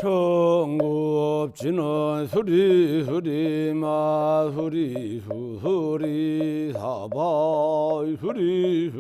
청급지는 수리 마수리 수수리 사바 수리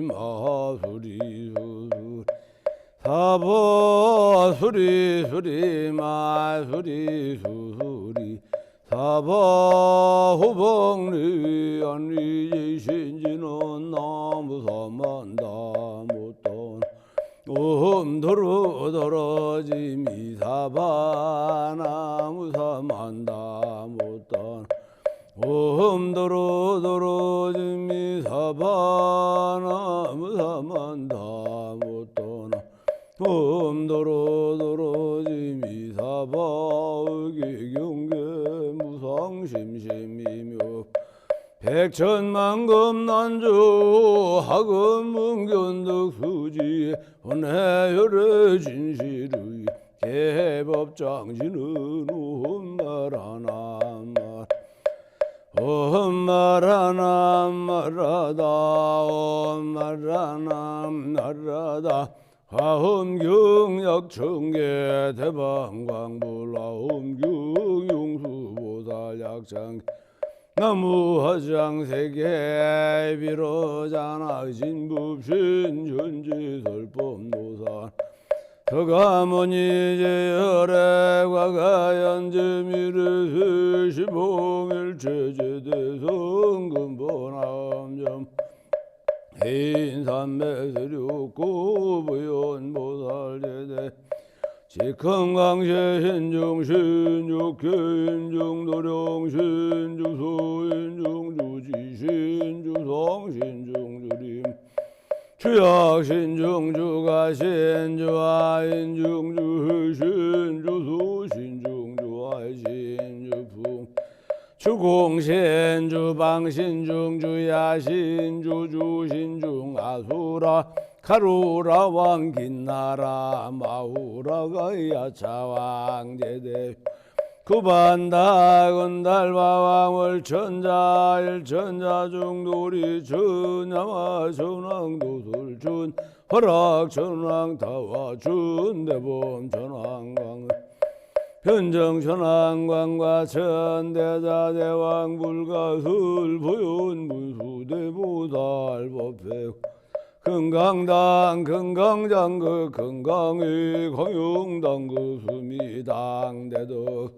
마수리 수수리 사바 수리 마수리 수수리 사바 호봉리 안리신지는 나무사만다 못던 도로도로지 미사바 나무사만다 못던 도로도로지 미사바 나무사만다 못던 도로도로지 미사바 의기경계 무상심심이며 백천만금 난주 하금 문견덕 수지 은혜열의 진실의 개법장지는 옴마라나 마라다 옴마라나 마라다 화엄경약청계 대방광불화엄경 용수보살약장 나무화장세계 비로자나신법신 전지설법노사 서가모니제열의 과가연지미르 시봉일체제대성금보남점 해인삼매세류고부연보살제대 직흥강세신중신주교인중도령신주소인중주지신주성신중주림 추약신중주가신주아인중주신주소신중주아이신주풍 추공신주방신중주야신주주신중아수라 가루라 왕긴나라 마우라가 야차왕제대 구반다건달바왕을 천자 일천자중돌이 천야마 천왕도술춘 허락천왕타와춘 대범천왕광 변정천왕광과 천대자대왕 불가술 보현문수대보살법회 금강당 금강장그 금강의 광용당그 수미당대덕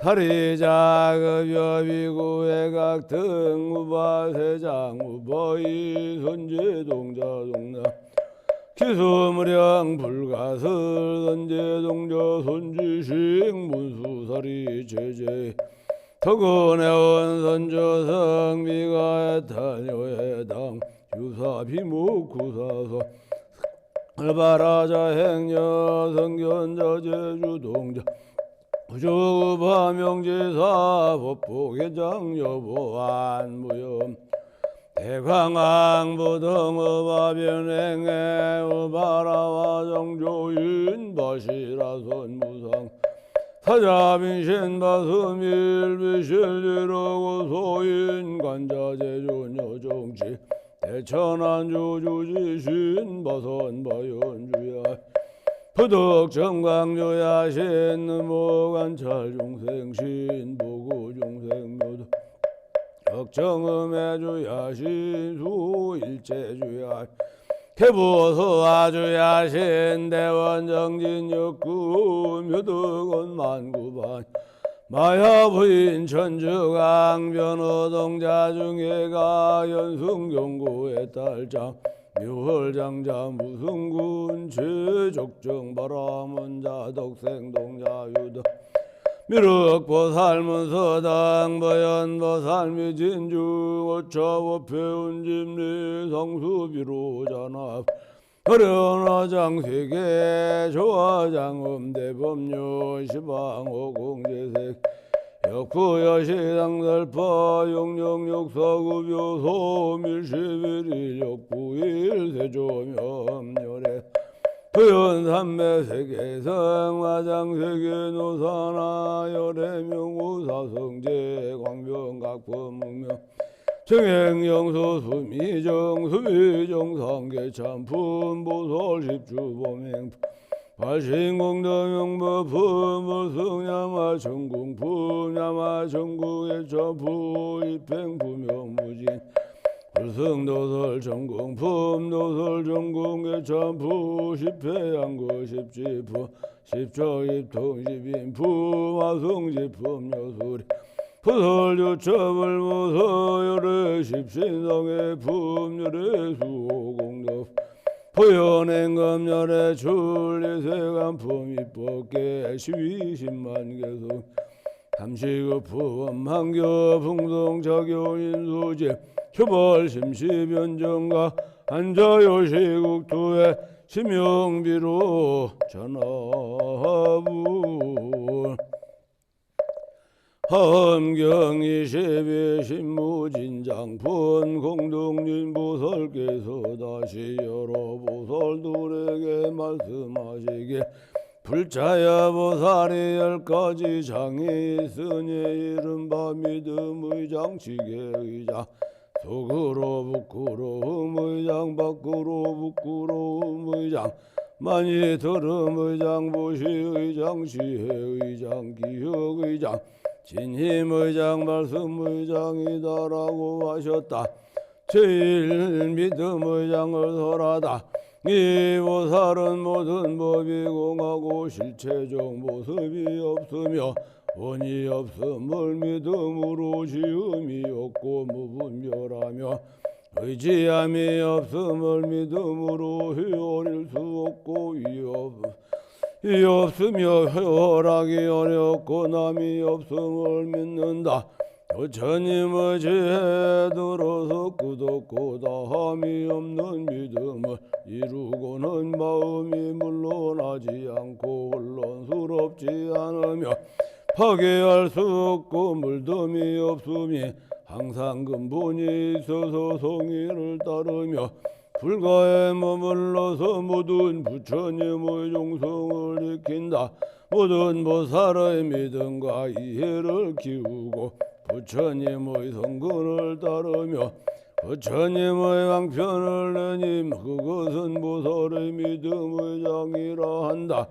다리자급 여비구외각 등우바세장 우버이 선제동자동나 기수무령 불가설 선제동자 손지식 문수사리 제제 덕은해온 선조성 미가해탄요해당 유사비무구사서 알바라자 행여 성견자 제주동자 부주바명지사 법보계장 여보안 무염 대광왕부등어바변행해 우바라와 정조인 바시라선 무상 사자빈신바스밀비실지러고 소인 관자제조녀정치 대천안주주지신 바선바연주야 부덕정광주야 신무관찰중생신 보구중생묘도 덕정음해주야 신수일체주야 개보서아주야 신대원정진역구 묘덕원 만구반 마야부인 천주강 변호동자 중에가 연승경고의 딸장 묘월장자 무승군 최적정바라문자 덕생동자 유덕 미륵보살문서당 버연보살미진주 오차법회운집리 성수비로잔압 어련화장세계 조화장음대법료 시방호공제색 역부여시당설파 용령육서구묘소 밀시비리 역부일세조명렬에 부연삼매세계성 화장세계노사나 열애명우사성제 광명각법문명 정행영소 수미정 수미정 상계참품 보솔십주보명 화신공덕영법 부무승야마 전궁 부야마 전궁의 전부 입행 부명무진 불승도설 전궁 품도설 전궁의 전부 십회양구 십지부 십조입통십인 부마승지품 여수리 부설유첩을 무서열의 십신성의 품열의 수호공덕 부연행검열의 출리세간품 입법계 시위십만계수 삼시급품 한교 풍성작용인수제 휴벌심시변정가 한자요시국투의 심영비로 전하부 함경이십이 신무진장분 공동진보설께서 다시 여러 보설들에게 말씀하시길 불자야 보살이 10가지 장이 있으니 이른바 믿음의 장치계의 장 속으로 부끄러움의 장 밖으로 부끄러움의 장 많이 들음의 장 보시의 장 시혜의 장 기억의 장 진힘의 장 말씀의 장이다라고 하셨다. 제일 믿음의 장을 설하다. 이 보살은 모든 법이 공하고 실체적 모습이 없으며 원이 없음을 믿음으로 지음이 없고 무분별하며 의지함이 없음을 믿음으로 회오릴 수 없고 이 없으며 회오하기 어렵고 남이 없음을 믿는다. 부처님의 지혜 들어서 끝없고 다함이 없는 믿음을 이루고는 마음이 물러나지 않고 혼란스럽지 않으며 파괴할 수 없고 물덤이 없음이 항상 근본이 있어서 성의를 따르며 불가에 머물러서 모든 부처님의 종성을 익힌다. 모든 보살의 믿음과 이해를 키우고 부처님의 성근을 따르며 부처님의 왕편을 내님 그것은 보살의 믿음의 장이라 한다.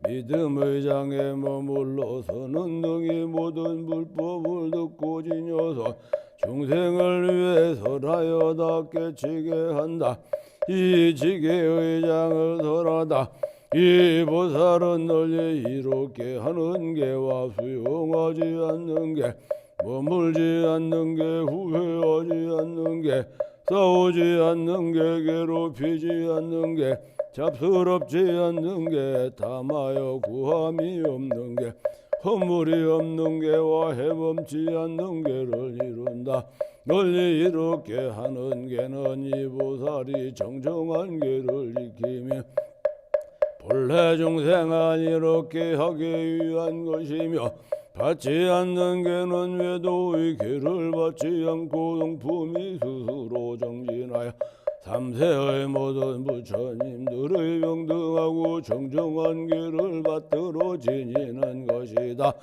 믿음의 장에 머물러서는 능히 모든 불법을 듣고 지녀서 중생을 위해 설하여다 깨치게 한다. 이 지계의 장을 설하다. 이 보살은 널리 이롭게 하는 게와 수용하지 않는 게 머물지 않는 게 후회하지 않는 게 싸우지 않는 게 괴롭히지 않는 게 잡스럽지 않는 게 탐하여 구함이 없는 게 허물이 없는 게와 해범치 않는 게를 이룬다. 널리 이렇게 하는 게는 이 보살이 정정한 게를 지키며 본래 중생은 이렇게 하기 위한 것이며 받지 않는 게는 외도의 계를 받지 않고 동품이 스스로 정진하여 삼세의 모든 부처님들의 평등하고 정정한 계를 받들어 지니는 것이다.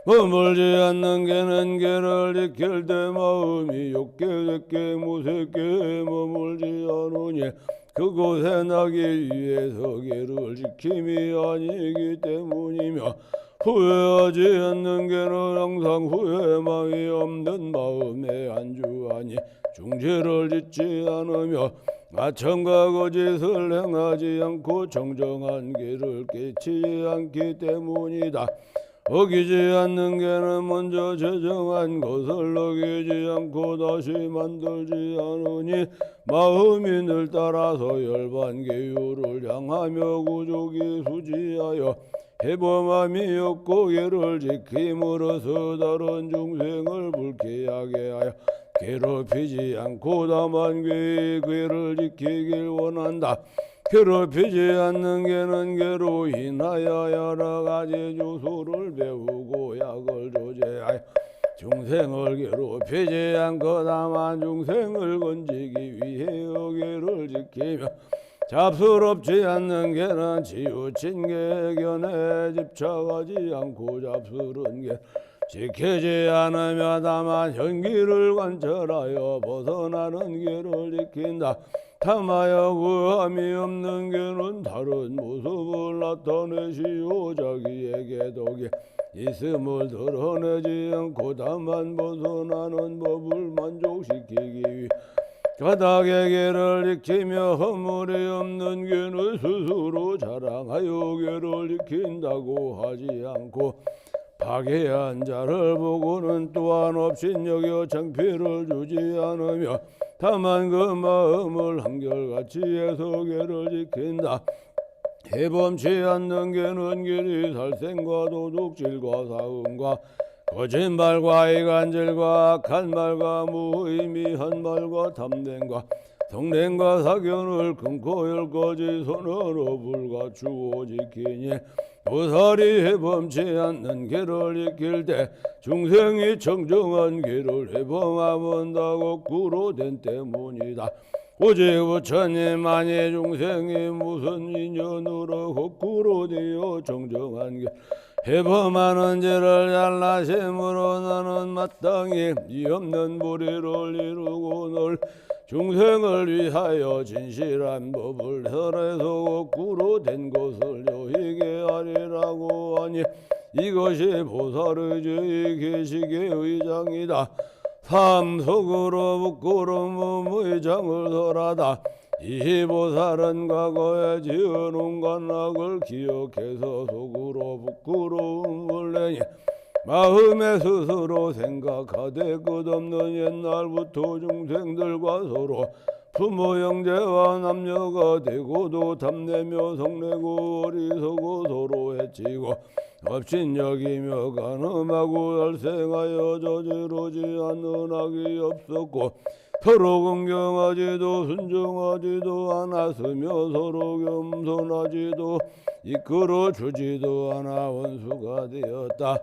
머물지 않는 게는 계를 지킬 때 마음이 욕게 됐게 무색게 머물지 않으니 그곳에 나기 위해서 계를 지킴이 아니기 때문이며 후회하지 않는 게는 항상 후회망이 없는 마음에 안주하니 중죄를 짓지 않으며 아첨과 거짓을 행하지 않고 정정한 길을 깨치지 않기 때문이다. 어기지 않는 게는 먼저 제정한 것을 어기지 않고 다시 만들지 않으니 마음이 늘 따라서 열반계율을 향하며 구족이 수지하여 해범함이 없고 계를 지킴으로써 다른 중생을 불쾌하게 하여 괴롭히지 않고 다만 괴를 지키길 원한다. 괴롭히지 않는 게는 괴로 인하여 여러 가지 주소를 배우고 약을 조제하여 중생을 괴롭히지 않고 다만 중생을 건지기 위해 괴를 지키며 잡스럽지 않는 게는 치우친 게 견해 집착하지 않고 잡스른 게 지키지 않으며 다만 현기를 관철하여 벗어나는 길을 지킨다. 탐하여 구함이 없는 게는 다른 모습을 나타내시오. 자기에게 독이 있음을 드러내지 않고 다만 벗어나는 법을 만족시키기 위해 가닥의 개를 익히며 허물이 없는 개는 스스로 자랑하여 개를 익힌다고 하지 않고 파괴한 자를 보고는 또한 업신여겨 창피를 주지 않으며 다만 그 마음을 한결같이 해서 개를 지킨다. 해범치 않는 개는 길이 살생과 도둑질과 사음과 거짓말과 이간질과 악한 말과 무의미한 말과 탐냄과 성냄과 사견을 끊고 열거지 손으로 불가추어 지키니 보살이 해범치 않는 개를 지킬 때 중생이 청정한 개를 해범하면 다 거꾸로 된 때문이다. 오직 부처님만이 중생이 무슨 인연으로 거꾸로 되어 정정한 게 해범하는 죄를 잘나심으로 나는 마땅히 이 없는 무리를 이루고 널 중생을 위하여 진실한 법을 설해서 거꾸로 된 것을 여희게 하리라고 하니 이것이 보살의 죄의 계식의 의장이다. 삼속으로 부끄러움의 장을 설하다. 이 보살은 과거에 지은 온갖 악을 기억해서 속으로 부끄러움을 내니 마음에 스스로 생각하되 끝없는 옛날부터 중생들과 서로 부모 형제와 남녀가 되고도 탐내며 성내고 어리석고 서로 해치고 업신여기며 간음하고 살생하여 저지르지 않는 악이 없었고 서로 공경하지도 순종하지도 않았으며 서로 겸손하지도 이끌어주지도 않아 원수가 되었다.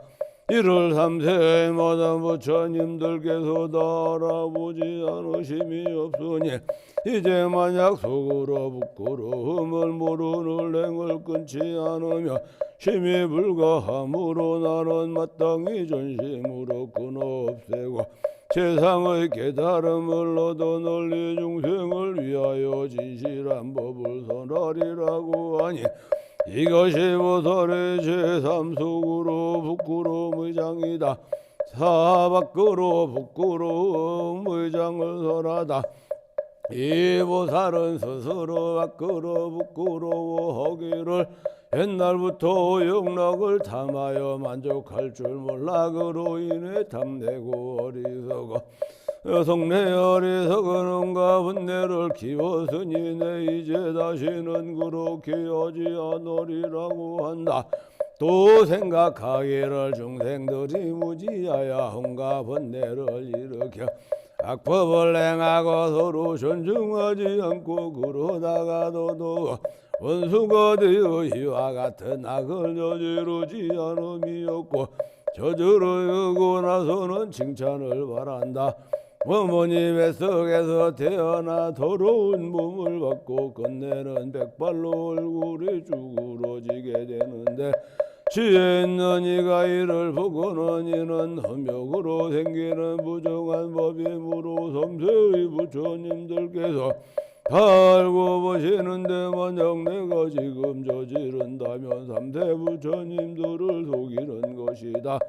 이를 삼세의 모든 부처님들께서 다 알아보지 않으심이 없으니 이제 만약 속으로 부끄러움을 모르는 랭을 끊지 않으며 심히 불가함으로 나는 마땅히 전심으로 끊어 없애고 세상의 깨달음을 얻어 널리 중생을 위하여 진실한 법을 선하리라고 하니 이것이 보살의 제3속으로 부끄러움의 장이다. 사밖으로 부끄러움의 장을 설하다. 이 보살은 스스로 밖으로 부끄러워하기를 옛날부터 영락을 탐하여 만족할 줄 몰라 그로 인해 탐내고 어리석어 성내 어리석은 온갖 분내를 키웠으니 내 이제 다시는 그렇게 하지 않으리라고 한다. 또 생각하기를 중생들이 무지하여 온갖 번뇌를 일으켜 악법을 행하고 서로 존중하지 않고 그러다가도 원수가 되어 이와 같은 악을 저지르지 않음이 없고 저지르고 나서는 칭찬을 바란다. 어머니 뱃속에서 태어나 더러운 몸을 받고 끝내는 백발로 얼굴이 쭈그러지게 되는데 지혜 있는 이가 이를 보고는 이는 험욕으로 생기는 부정한 법이므로 섬세의 부처님들께서 다 알고 보시는데 만약 내가 지금 저지른다면 3대 부처님들을 속이는 것이다.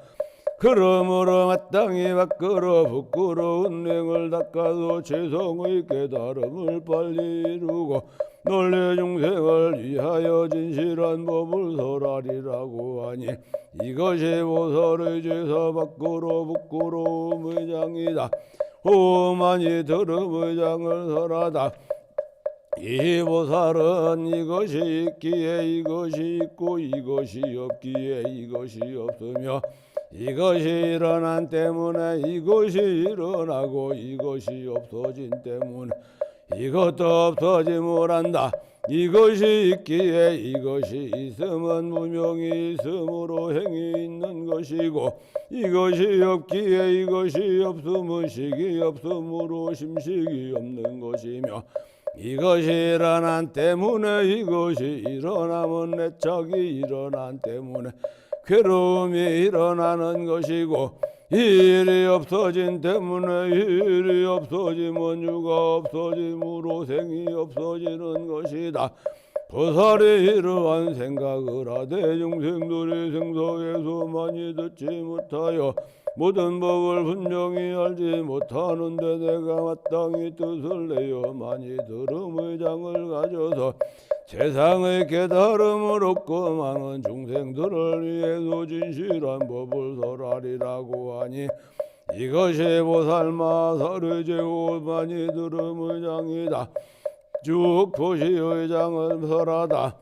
그러므로 마땅히 밖으로 부끄러운 랭을 닦아서 최성의 깨달음을 빨리 이루고 널리 중생을 위하여 진실한 법을 설하리라고 하니 이것이 보살의 제사 밖으로 부끄러움의 장이다. 오만이 들음의 장을 설하다. 이 보살은 이것이 있기에 이것이 있고 이것이 없기에 이것이 없으며 이것이 일어난 때문에 이것이 일어나고 이것이 없어진 때문에 이것도 없어짐을 한다. 이것이 있기에 이것이 있음은 무명이 있음으로 행이 있는 것이고 이것이 없기에 이것이 없음은 식이 없음으로 심식이 없는 것이며 이것이 일어난 때문에 이것이 일어나면 애착이 일어난 때문에 괴로움이 일어나는 것이고 일이 없어진 때문에 일이 없어지면 유가 없어짐으로 생이 없어지는 것이다. 보살이 이러한 생각을 하되 중생들이 생사에서 많이 듣지 못하여 모든 법을 분명히 알지 못하는데 내가 마땅히 뜻을 내어 많이 들음의 장을 가져서 세상의 깨달음을 얻고 많은 중생들을 위해서 진실한 법을 설하리라고 하니 이것이 보살마살의 제오 많이 들음의 장이다. 쭉 보시의 장을 설하다.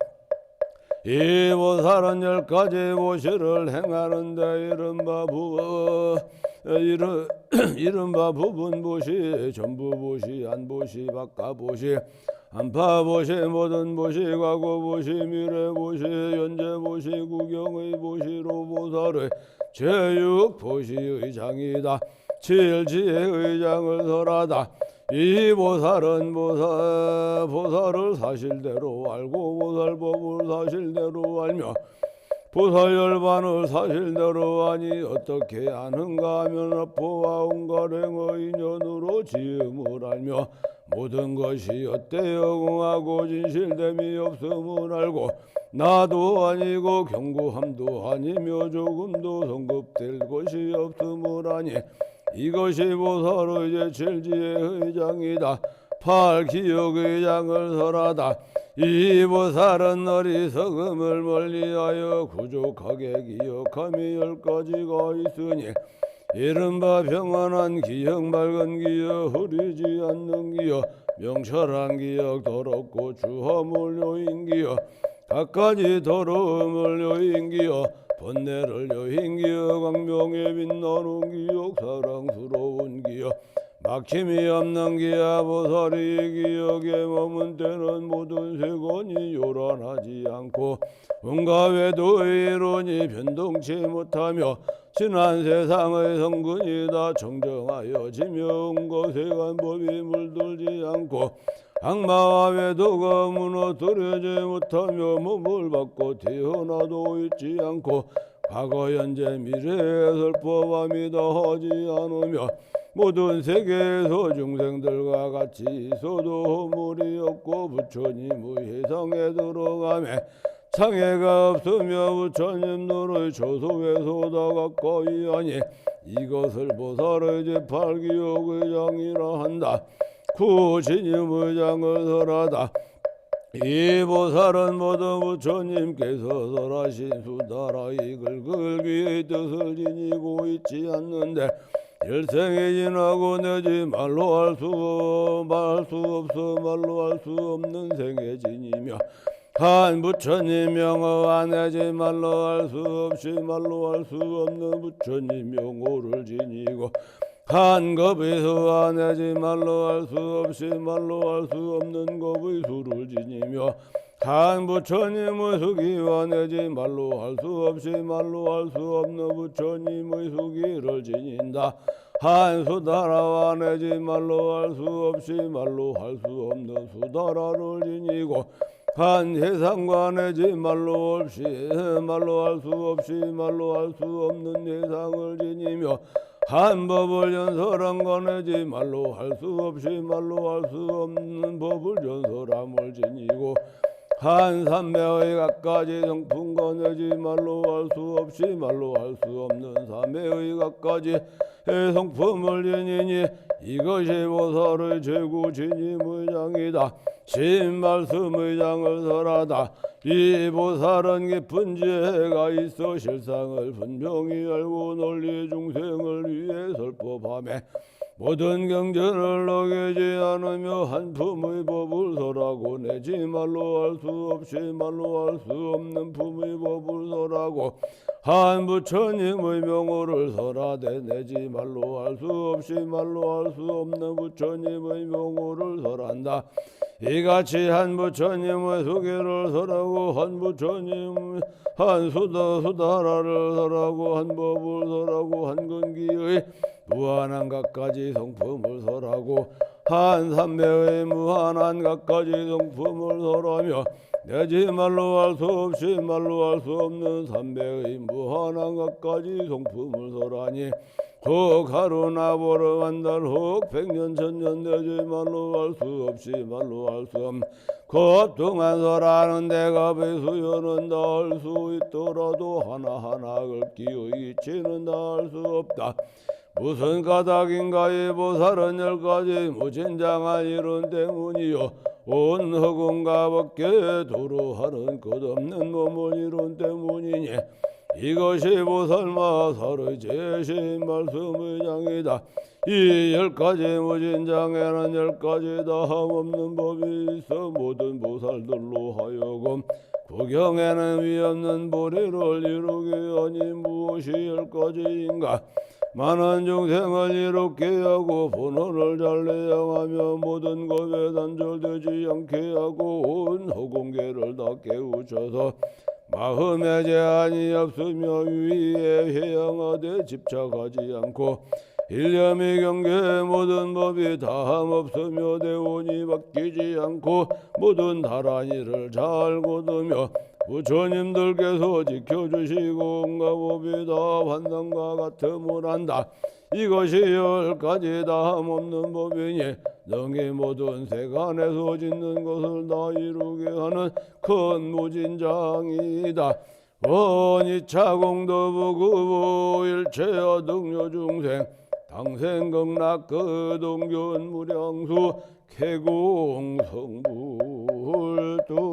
이 보살은 10가지 보시를 행하는데 이른바 부분보시, 전부보시, 안보시, 바깥보시, 안파보시, 모든보시, 과거보시, 미래보시, 현재보시, 구경의 보시로 보살의 제6보시의 장이다. 7지혜의 장을 설하다. 이 보살은 보살을 사실대로 알고 보살법을 사실대로 알며 보살열반을 사실대로 아니 어떻게 아는가 하면 아포와 온가랭의 인연으로 지음을 알며 모든 것이 어때여 공하고 진실됨이 없음을 알고 나도 아니고 경구함도 아니며 조금도 성급될 것이 없음을 아니 이것이 보살의 제7지혜의 장이다. 8기억의 장을 설하다. 이 보살은 어리석음을 멀리하여 부족하게 기억함이 10가지가 있으니 이른바 평안한 기억, 맑은 기억, 흐리지 않는 기억, 명철한 기억, 더럽고 주함을 요인 기억, 갖가지 더러움을 요인 기억, 번뇌를 요인 기억, 광명에 빛나는 기억, 사랑스러운 기억, 막힘이 없는 기억, 보살이 기억에 머문 때는 모든 세건이 요란하지 않고 은과 외도의 이론이 변동치 못하며 지난 세상의 성근이 다 정정하여지며 은과 세간 법이 물들지 않고 악마와 외도가 무너뜨리지 못하며 몸을 받고 태어나도 있지 않고 과거 현재 미래의 설법함이 다하지 않으며 모든 세계에서 중생들과 같이 있어도 허물이 없고 부처님의 해상에 들어가매 장애가 없으며 부처님들의 조소에서 다 가까이 하니 이것을 보살의 제8기억의 장이라 한다. 구진임의 장을 설하다. 이 보살은 모두 부처님께서 설하신 수다라의 글글귀의 뜻을 지니고 있지 않는데 일생이 지나고 내지 말로 할 수 없어 말로 할 수 없는 생에 지니며 한 부처님 명어와 내지 말로 할 수 없이 말로 할 수 없는 부처님 명호를 지니고 한 겁의 수와 내지 말로 할 수 없이 말로 할 수 없는 겁의 수를 지니며 한 부처님의 수기와 내지 말로 할 수 없이 말로 할 수 없는 부처님의 수기를 지닌다. 한 수다라와 내지 말로 할 수 없이 말로 할 수 없는 수다라를 지니고 한 해상과 내지 말로 할 수 없이 말로 할 수 없는 해상을 지니며 한 법을 연설한 거 내지 말로 할 수 없이 말로 할 수 없는 법을 연설함을 지니고 한 삼매의 갖가지 성품과 내지 말로 할 수 없이 말로 할 수 없는 삼매의 갖가지 성품을 지니니 이것이 보살의 제구진임의 장이다. 신말씀의 장을 설하다. 이 보살은 깊은 지혜가 있어 실상을 분명히 알고 논리 중생을 위해 설법하며 모든 경전을 어기지 않으며 한 품의 법을 설하고 내지 말로 할 수 없이 말로 할 수 없는 품의 법을 설하고 한 부처님의 명호를 설하되 내지 말로 할 수 없이 말로 할 수 없는 부처님의 명호를 설한다. 이같이 한 부처님의 수기를 설하고 한 부처님 한 수다라를 설하고 한 법을 설하고 한 근기의 무한한 갖가지 성품을 설하고 한 삼매의 무한한 갖가지 성품을 설하며 내지 말로 할 수 없이 말로 할 수 없는 삼매의 무한한 갖가지 성품을 설하니 혹 하루나 보러 한달 혹 백년 천년 내지 말로 할 수 없이 말로 할 수 없. 겁동한 소라는 대가 배수여는 다 할 수 있더라도 하나하나 긁기의 이치는 다 할 수 없다. 무슨 까닭인가 이 보살은 열가지 무진장한 이런 때문이요 온 허공과 밖에 도로하는 끝없는 몸은 이런 때문이니 이것이 보살마살의 제신 말씀의 장이다. 이 10가지 무진장에는 10가지 다함없는 법이 있어 모든 보살들로 하여금 구경에는 위없는 보리를 이루게 하니 무엇이 10가지인가. 많은 중생을 이롭게 하고 번호를 잘 내양하며 모든 겁에 단절되지 않게 하고 온 허공계를 다 깨우쳐서 마음에 제한이 없으며 위에 회양하되 집착하지 않고 일념이 경계 모든 법이 다함 없으며 대원이 바뀌지 않고 모든 다란 일을 잘 거두며 부처님들께서 지켜주시고 온갖 법이 다 환상과 같음을 한다. 이것이 10가지 다함없는 법이니 능히 모든 세간에서 짓는 것을 다 이루게 하는 큰 무진장이다. 원이차 공도부구부 일체여 등요 중생 당생극락 거동견 무량수 개공 성불 두